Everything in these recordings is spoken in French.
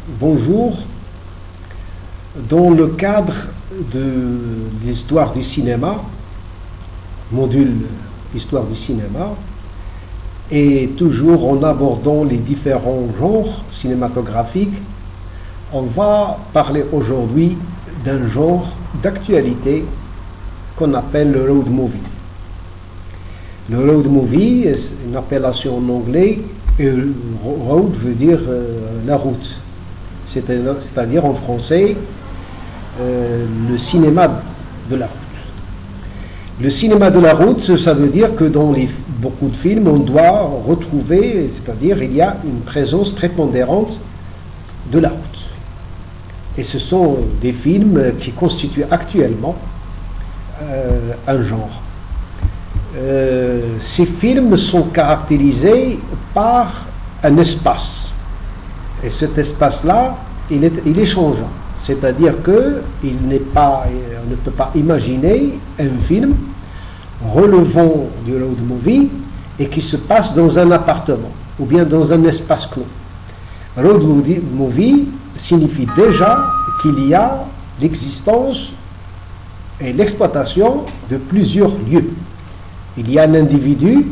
Bonjour. Dans le cadre de l'histoire du cinéma, module Histoire du cinéma, et toujours en abordant les différents genres cinématographiques, on va parler aujourd'hui d'un genre d'actualité qu'on appelle le road movie. Le road movie est une appellation en anglais, et road veut dire la route, c'est-à-dire en français le cinéma de la route. Le cinéma de la route, ça veut dire que dans beaucoup de films, on doit retrouver, c'est-à-dire il y a une présence prépondérante de la route. Et ce sont des films qui constituent actuellement un genre. Ces films sont caractérisés par un espace. Et cet espace-là, il est changeant. C'est-à-dire qu'on ne peut pas imaginer un film relevant du road movie et qui se passe dans un appartement ou bien dans un espace clos. Road movie signifie déjà qu'il y a l'existence et l'exploitation de plusieurs lieux. Il y a un individu,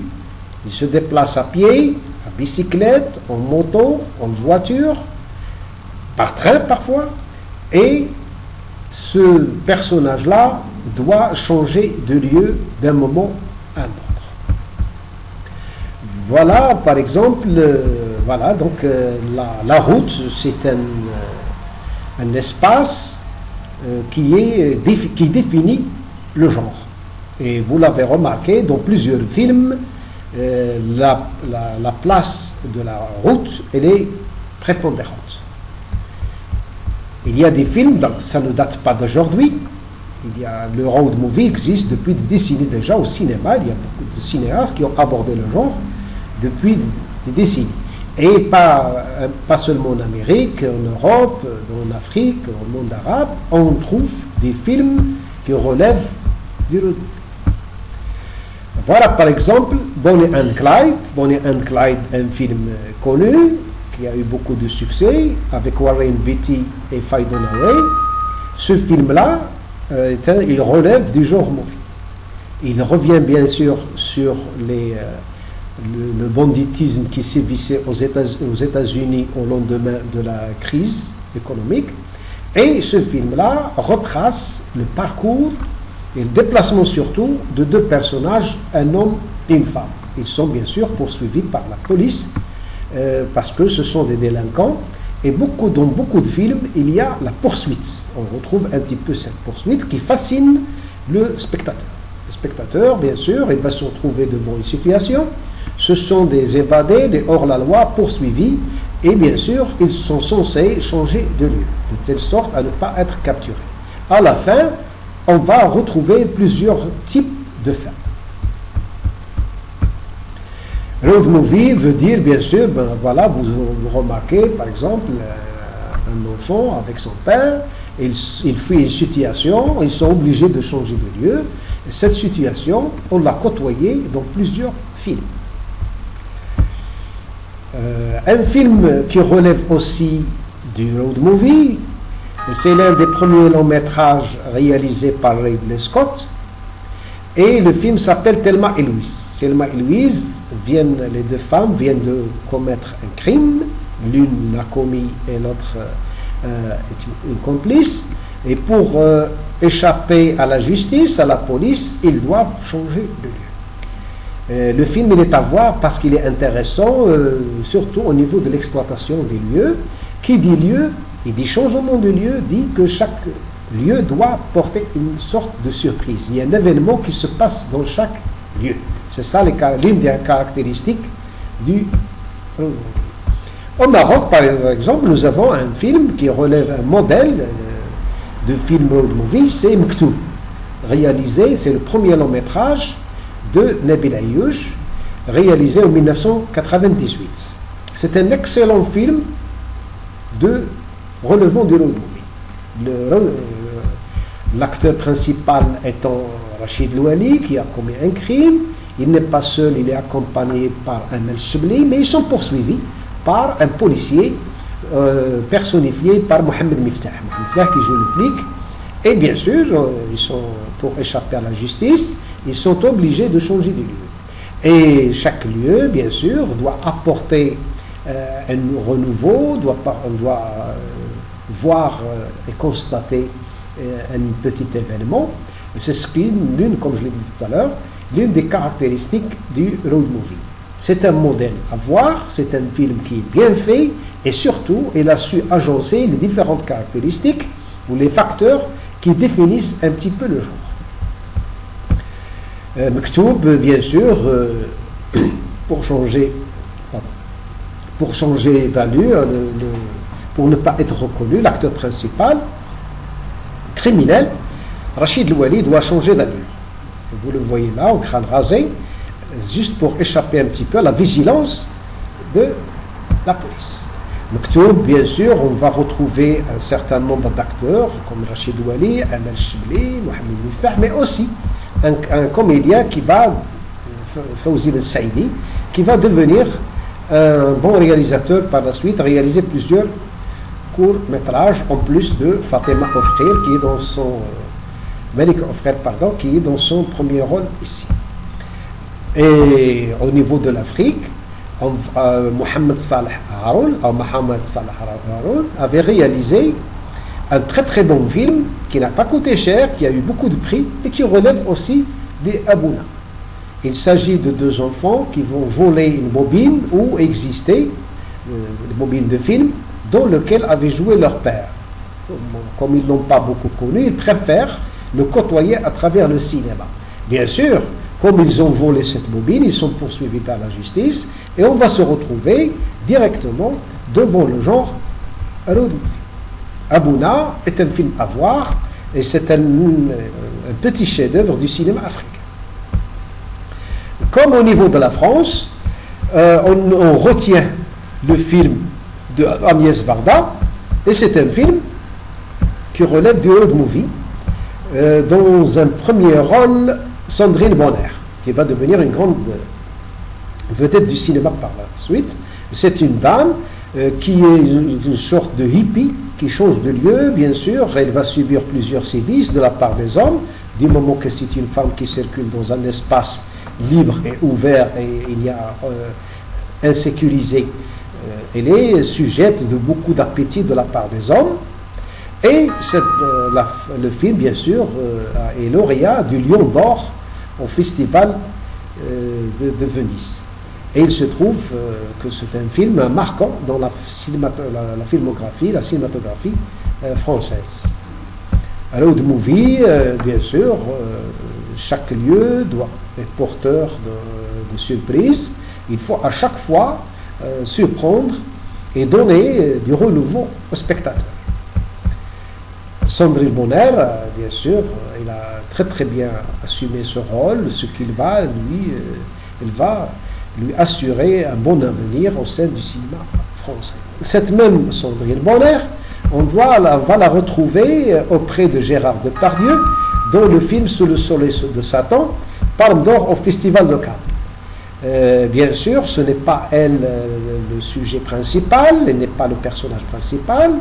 il se déplace à pied, à bicyclette, en moto, en voiture, par train parfois, et ce personnage-là doit changer de lieu d'un moment à un autre. Voilà, par exemple, la route, c'est un espace qui définit le genre. Et vous l'avez remarqué, dans plusieurs films, la place de la route, elle est prépondérante. Il y a des films, donc ça ne date pas d'aujourd'hui. Le road movie existe depuis des décennies déjà au cinéma. Il y a beaucoup de cinéastes qui ont abordé le genre depuis des décennies. Et pas seulement en Amérique, en Europe, en Afrique, au monde arabe, on trouve des films qui relèvent du road movie. Voilà par exemple Bonnie and Clyde. Bonnie and Clyde, un film connu qui a eu beaucoup de succès avec Warren Beatty et Faye Dunaway. Ce film-là, il relève du genre movie. Il revient bien sûr sur le banditisme qui sévissait aux États-Unis au lendemain de la crise économique. Et ce film-là retrace le parcours et le déplacement surtout de deux personnages, un homme et une femme. Ils sont bien sûr poursuivis par la police parce que ce sont des délinquants. Et dans beaucoup de films, il y a la poursuite. On retrouve un petit peu cette poursuite qui fascine le spectateur. Le spectateur, bien sûr, il va se retrouver devant une situation. Ce sont des évadés, des hors-la-loi poursuivis. Et bien sûr, ils sont censés changer de lieu, de telle sorte à ne pas être capturés. À la fin, on va retrouver plusieurs types de fins. Road movie veut dire, bien sûr, vous remarquez, par exemple, un enfant avec son père, il fuit une situation, ils sont obligés de changer de lieu. Et cette situation, on l'a côtoyée dans plusieurs films. Un film qui relève aussi du road movie, c'est l'un des premiers longs métrages réalisés par Ridley Scott. Et le film s'appelle Thelma et Louise. Thelma et Louise, les deux femmes viennent de commettre un crime. L'une l'a commis et l'autre est une complice. Et pour échapper à la justice, à la police, ils doivent changer de lieu. Le film, il est à voir parce qu'il est intéressant, surtout au niveau de l'exploitation des lieux. Qui dit lieu, il dit changement de lieu, dit que chaque lieu doit porter une sorte de surprise. Il y a un événement qui se passe dans chaque lieu. C'est ça l'une des caractéristiques du road movie. Au Maroc, par exemple, nous avons un film qui relève un modèle de film road movie, c'est Mektoub. C'est le premier long métrage de Nabil Ayouch, réalisé en 1998. C'est un excellent film relevant du road movie. L'acteur principal étant Rachid Louali, qui a commis un crime. Il n'est pas seul, il est accompagné par un El Chibli, mais ils sont poursuivis par un policier personnifiés par Mohamed Miftah. Mohamed Miftah qui joue le flic. Et bien sûr, ils sont, pour échapper à la justice, ils sont obligés de changer de lieu. Et chaque lieu, bien sûr, doit apporter un renouveau, doit voir et constater un petit événement. C'est ce qui, comme je l'ai dit tout à l'heure, l'une des caractéristiques du road movie. C'est un modèle à voir, c'est un film qui est bien fait et surtout, il a su agencer les différentes caractéristiques ou les facteurs qui définissent un petit peu le genre. Mektoub, bien sûr, pour changer d'allure, pour ne pas être reconnu, l'acteur principal, criminel, Rachid Louali doit changer d'allure. Vous le voyez là, au crâne rasé, juste pour échapper un petit peu à la vigilance de la police. Mektoub, bien sûr, on va retrouver un certain nombre d'acteurs, comme Rachid Louali, Amel Chibli, Mohamed Miftah, mais aussi un comédien qui va, Fawzi Ben Saïdi, qui va devenir un bon réalisateur par la suite, réaliser plusieurs courts-métrages, en plus de Fatima Ofkhir, qui est dans son... Malik Ofkhir, pardon, qui est dans son premier rôle ici. Et au niveau de l'Afrique, Mohamed Salah Haroun avait réalisé un très très bon film qui n'a pas coûté cher, qui a eu beaucoup de prix et qui relève aussi des Abouna. Il s'agit de deux enfants qui vont voler une bobine où existait une bobine de film dans lequel avait joué leur père. Comme ils ne l'ont pas beaucoup connu, ils préfèrent le côtoyer à travers le cinéma. Bien sûr, comme ils ont volé cette bobine, ils sont poursuivis par la justice et on va se retrouver directement devant le genre road movie. Abouna est un film à voir et c'est un petit chef-d'œuvre du cinéma africain. Comme au niveau de la France, on retient le film de Agnès Varda et c'est un film qui relève du road movie. Dans un premier rôle, Sandrine Bonner, qui va devenir une grande vedette du cinéma par la suite. C'est une dame qui est une sorte de hippie, qui change de lieu, bien sûr. Elle va subir plusieurs sévices de la part des hommes, du moment que c'est une femme qui circule dans un espace libre et ouvert et il y a insécurisé. Elle est sujette de beaucoup d'appétit de la part des hommes. Et le film, bien sûr, est lauréat du Lion d'Or au Festival de Venise. Et il se trouve que c'est un film marquant dans la cinématographie française. Road movie, bien sûr, chaque lieu doit être porteur de surprises. Il faut à chaque fois surprendre et donner du renouveau au spectateur. Sandrine Bonner, bien sûr, il a très très bien assumé ce rôle, ce qu'il va lui assurer un bon avenir au sein du cinéma français. Cette même Sandrine Bonner, on va la retrouver auprès de Gérard Depardieu dans le film Sous le soleil de Satan, Palme d'Or au Festival de Cannes. Bien sûr, ce n'est pas elle le sujet principal, elle n'est pas le personnage principal.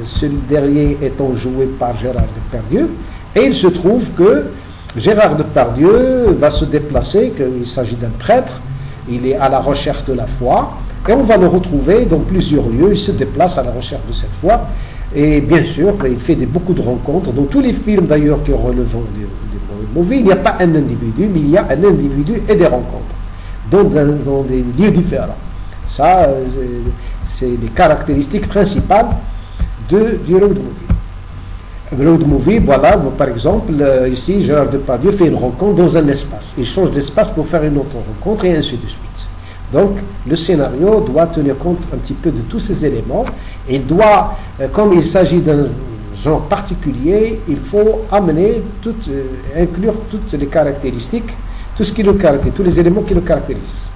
Celui derrière étant joué par Gérard Depardieu, et il se trouve que Gérard Depardieu va se déplacer, qu'il s'agit d'un prêtre, il est à la recherche de la foi, et on va le retrouver dans plusieurs lieux, il se déplace à la recherche de cette foi, et bien sûr, il fait beaucoup de rencontres, dans tous les films d'ailleurs qui relèvent du movie, il n'y a pas un individu, mais il y a un individu et des rencontres, dans des lieux différents. Ça, c'est les caractéristiques principales du road movie. Le road movie, voilà, donc par exemple, ici, Gérard Depardieu fait une rencontre dans un espace. Il change d'espace pour faire une autre rencontre et ainsi de suite. Donc, le scénario doit tenir compte un petit peu de tous ces éléments. Et il doit, comme il s'agit d'un genre particulier, il faut amener, inclure toutes les caractéristiques, tout ce qui le caractérise, tous les éléments qui le caractérisent.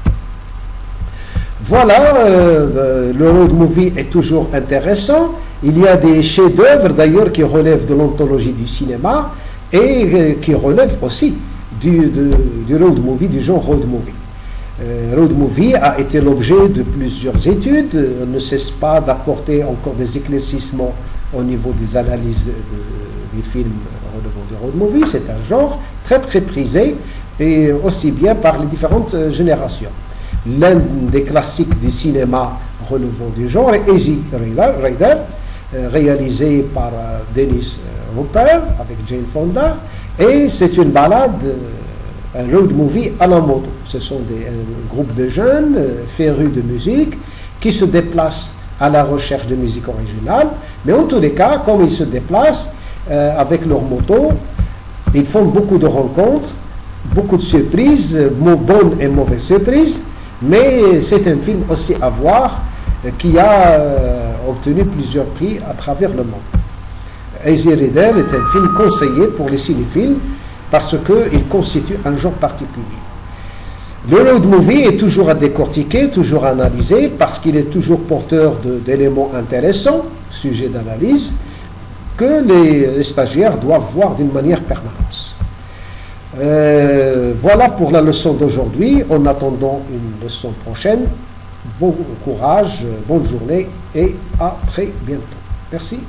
Voilà, le road movie est toujours intéressant. Il y a des chefs-d'œuvre d'ailleurs qui relèvent de l'anthologie du cinéma et qui relèvent aussi du road movie, du genre road movie. Road movie a été l'objet de plusieurs études. On ne cesse pas d'apporter encore des éclaircissements au niveau des analyses des films relevant du road movie. C'est un genre très très prisé, et aussi bien par les différentes générations. L'un des classiques du cinéma relevant du genre est Easy Rider, réalisé par Dennis Hopper avec Jane Fonda, et c'est une balade, un road movie à la moto. Ce sont un groupe de jeunes férus de musique qui se déplacent à la recherche de musique originale, mais en tous les cas, comme ils se déplacent avec leur moto, ils font beaucoup de rencontres, beaucoup de surprises, bonnes et mauvaises surprises, mais c'est un film aussi à voir qui a obtenu plusieurs prix à travers le monde. Easy Rider est un film conseillé pour les cinéphiles parce qu'il constitue un genre particulier. Le road movie est toujours à décortiquer, toujours à analyser, parce qu'il est toujours porteur d'éléments intéressants, sujet d'analyse, que les stagiaires doivent voir d'une manière permanente. Voilà pour la leçon d'aujourd'hui. En attendant une leçon prochaine, bon courage, bonne journée et à très bientôt. Merci.